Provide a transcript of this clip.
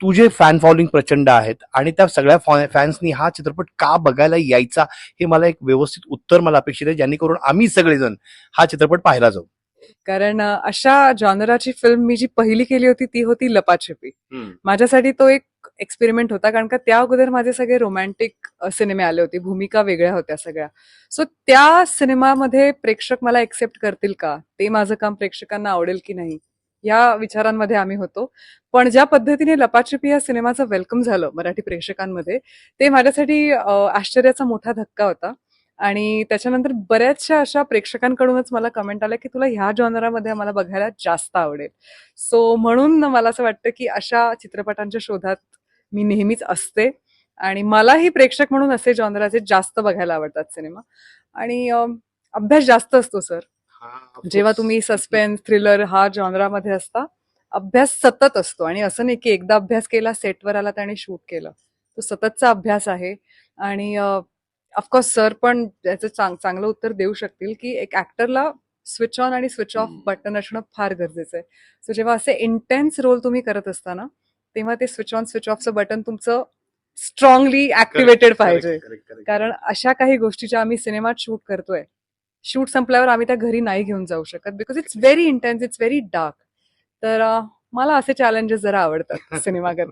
तुझे fan following प्रचंड आहेत आणि त्या सगळ्या फॅन्सनी हा चित्रपट का बघायला यायचा हे मला एक व्यवस्थित उत्तर मला अपेक्षित आहे, जेणेकरून आम्ही सगळेजण हा चित्रपट पाहायला जाऊ. कारण अशा जॉनराची फिल्म मी जी पहिली केली होती ती होती लपाछपी. माझ्यासाठी तो एक एक्सपेरिमेंट होता, कारण का त्या अगोदर माझे सगळे रोमॅन्टिक सिनेमे आले होते, भूमिका वेगळ्या होत्या सगळ्या. सो त्या सिनेमामध्ये प्रेक्षक मला एक्सेप्ट करतील का, ते माझं काम प्रेक्षकांना आवडेल की नाही, या विचारांमध्ये आम्ही होतो. पण ज्या पद्धतीने लपाछपी या सिनेमाचं वेलकम झालं मराठी प्रेक्षकांमध्ये, ते माझ्यासाठी आश्चर्याचा मोठा धक्का होता. आणि त्याच्यानंतर बऱ्याचशा अशा प्रेक्षकांकडूनच मला कमेंट आल्या की तुला ह्या जॉनरामध्ये मला बघायला जास्त आवडेल. सो म्हणून मला असं वाटतं की अशा चित्रपटांच्या शोधात मी नेहमीच असते आणि मलाही प्रेक्षक म्हणून असे जॉनराचे जास्त बघायला आवडतात सिनेमा. आणि अभ्यास जास्त असतो सर. जेव्हा तुम्ही सस्पेन्स थ्रिलर हा जॉनरामध्ये असता, अभ्यास सतत असतो. आणि असं नाही की एकदा अभ्यास केला, सेटवर आलात आणि शूट केलं. तो सततचा अभ्यास आहे. आणि ऑफकोर्स सर पण त्याचं चांगलं उत्तर देऊ शकतील की एक ऍक्टरला स्विच ऑन आणि स्विच ऑफ बटन असणं फार गरजेचं आहे. सो जेव्हा असे इंटेन्स रोल तुम्ही करत असता ना, तेव्हा ते स्विच ऑन स्विच ऑफचं बटन तुमचं स्ट्रॉंगली ऍक्टिव्हेटेड पाहिजे. कारण अशा काही गोष्टी ज्या आम्ही सिनेमात शूट करतोय, शूट संपल्यावर आम्ही त्या घरी नाही घेऊन जाऊ शकत, because it's very intense, it's very dark. तर मला असे चॅलेंजेस जरा आवडतात सिनेमा करता.